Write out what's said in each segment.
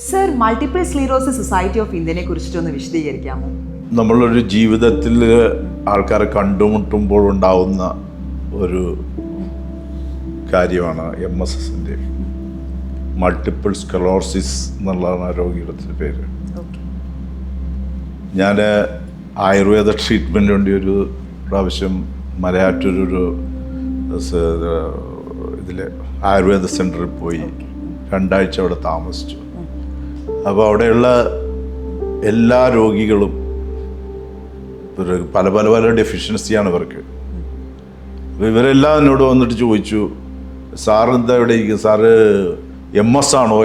Sir, multiple sclerosis society of ഇന്ത്യനെ കുറിച്ചിട്ടൊന്ന് വിശദീകരിക്കാമോ? നമ്മളൊരു ജീവിതത്തിൽ ആൾക്കാരെ കണ്ടുമുട്ടുമ്പോൾ ഉണ്ടാവുന്ന ഒരു കാര്യമാണ് MSSൻ്റെ മൾട്ടിപ്പിൾ സ്ക്ലറോസിസ് എന്നുള്ളതാണ് ആ രോഗിയുടെ പേര്. ഞാൻ ആയുർവേദ ട്രീറ്റ്മെൻറ്റ് വേണ്ടി ഒരു പ്രാവശ്യം മലയാറ്റൂരൊരു ഇതിൽ ആയുർവേദ സെൻറ്ററിൽ പോയി 2 ആഴ്ച അവിടെ താമസിച്ചു. അപ്പോൾ അവിടെയുള്ള എല്ലാ രോഗികളും പല പല പല ഡെഫിഷ്യൻസിയാണ് ഇവർക്ക്. അപ്പോൾ ഇവരെല്ലാം എന്നോട് വന്നിട്ട് ചോദിച്ചു, സാറ് എന്താ ഇവിടെ ഇരിക്കും, സാറ് MS ആണോ?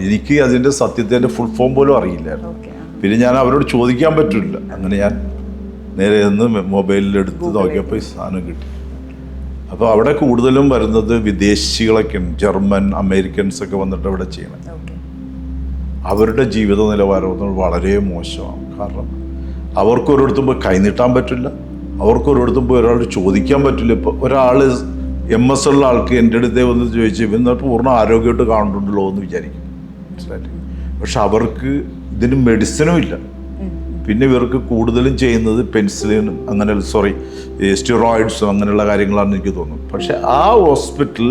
എനിക്ക് അതിൻ്റെ സത്യത്തിൻ്റെ ഫുൾ ഫോം പോലും അറിയില്ലായിരുന്നു. പിന്നെ ഞാൻ അവരോട് ചോദിക്കാൻ പറ്റില്ല. അങ്ങനെ ഞാൻ നേരെ നിന്ന് മൊബൈലിലെടുത്ത് നോക്കിയപ്പോൾ ഈ സാധനം കിട്ടി. അപ്പോൾ അവിടെ കൂടുതലും വരുന്നത് വിദേശികളൊക്കെ, ജർമ്മൻ അമേരിക്കൻസ് ഒക്കെ വന്നിട്ട് അവിടെ ചെയ്യണം. അവരുടെ ജീവിത നിലവാരം വളരെ മോശമാണ്. കാരണം അവർക്കൊരിടത്തും പോയി കൈനീട്ടാൻ പറ്റില്ല, അവർക്കൊരിടത്തും പോയി ഒരാൾ ചോദിക്കാൻ പറ്റില്ല. ഇപ്പോൾ ഒരാൾ MS ഉള്ള ആൾക്ക് എൻ്റെ അടുത്തേ വന്ന് ചോദിച്ചു, എന്നിട്ട് പൂർണ്ണ ആരോഗ്യമായിട്ട് കാണുന്നുണ്ടല്ലോ എന്ന് വിചാരിക്കും, മനസ്സിലായില്ലേ? പക്ഷെ അവർക്ക് ഇതിന് മെഡിസിനും ഇല്ല. പിന്നെ ഇവർക്ക് കൂടുതലും ചെയ്യുന്നത് പെൻസിലിൻ, അങ്ങനെ സ്റ്റിറോയിഡ്സും അങ്ങനെയുള്ള കാര്യങ്ങളാണെന്ന് എനിക്ക് തോന്നുന്നു. പക്ഷെ ആ ഹോസ്പിറ്റൽ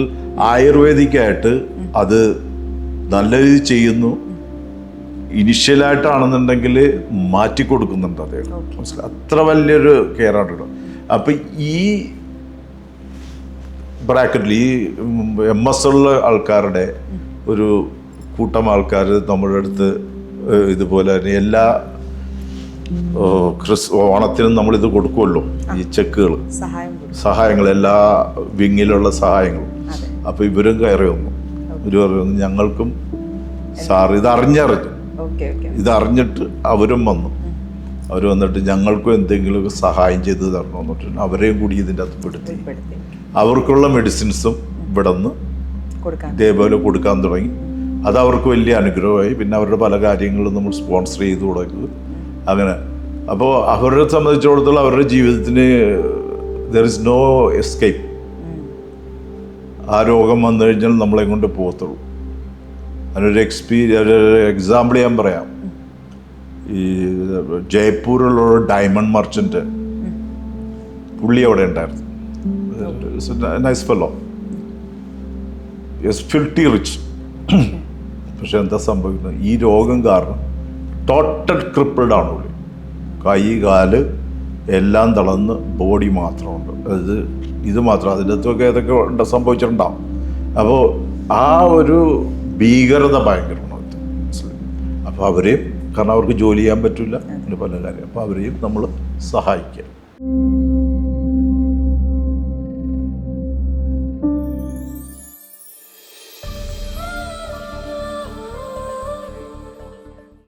ആയുർവേദിക്കായിട്ട് അത് നല്ല രീതിയിൽ ചെയ്യുന്നു. ഇനിഷ്യലായിട്ടാണെന്നുണ്ടെങ്കിൽ മാറ്റിക്കൊടുക്കുന്നുണ്ട് അദ്ദേഹം, മനസ്സിലായി? അത്ര വലിയൊരു കെയർ ആണ്. അപ്പം ഈ ബ്രാക്കറ്റിൽ ഈ MS ഉള്ള ആൾക്കാരുടെ ഒരു കൂട്ടം ആൾക്കാർ നമ്മുടെ അടുത്ത് ഇതുപോലെ തന്നെ എല്ലാ ഓണത്തിനും നമ്മളിത് കൊടുക്കുമല്ലോ, ഈ ചെക്കുകൾ, സഹായങ്ങൾ, എല്ലാ വിങ്ങിലുള്ള സഹായങ്ങളും. അപ്പോൾ ഇവരും കയറി വന്നു. ഇവർ പറഞ്ഞു, ഞങ്ങൾക്കും സാർ ഇതറിഞ്ഞിട്ട് അവരും വന്നു. അവർ വന്നിട്ട് ഞങ്ങൾക്കും എന്തെങ്കിലും സഹായം ചെയ്ത് തരണമെന്ന് പറഞ്ഞിട്ട് അവരെയും കൂടി ഇതിൻ്റെ അകത്ത് പെടുത്തി അവർക്കുള്ള മെഡിസിൻസും ഇവിടെ നിന്ന് ഇതേപോലെ കൊടുക്കാൻ തുടങ്ങി. അത് അവർക്ക് വലിയ അനുഗ്രഹമായി. പിന്നെ അവരുടെ പല കാര്യങ്ങളും നമ്മൾ സ്പോൺസർ ചെയ്ത് തുടങ്ങി. അങ്ങനെ അപ്പോൾ അവരെ സംബന്ധിച്ചിടത്തോളം അവരുടെ ജീവിതത്തിന് ദർ ഇസ് നോ എസ്കേപ്പ്. ആ രോഗം വന്നു കഴിഞ്ഞാൽ നമ്മളെ കൊണ്ട് പോകത്തുള്ളൂ. അതിനൊരു എക്സാമ്പിൾ ഞാൻ പറയാം. ഈ ജയ്പൂരിലുള്ള ഒരു ഡയമണ്ട് മർച്ചൻ്റ്, പുള്ളി അവിടെ ഉണ്ടായിരുന്നു. Nice fellow, filthy rich. പക്ഷെ എന്താ സംഭവിക്കുന്നത്, ഈ രോഗം കാരണം ടോട്ടൽ ക്രിപ്പിൾഡ് ആണ് പുള്ളി. കൈ, കാല് എല്ലാം തളർന്ന് ബോഡി മാത്രമുണ്ട്. ഇത് മാത്രം, അതിൻ്റെ അകത്തൊക്കെ ഏതൊക്കെ സംഭവിച്ചിട്ടുണ്ടാവും. അപ്പോൾ ആ ഒരു ഭീകരത ഭയങ്കരമാണ്. അപ്പോൾ അവരെയും, കാരണം അവർക്ക് ജോലി ചെയ്യാൻ പറ്റില്ല, അങ്ങനെ പല കാര്യം. അപ്പോൾ അവരെയും നമ്മൾ സഹായിക്കുക.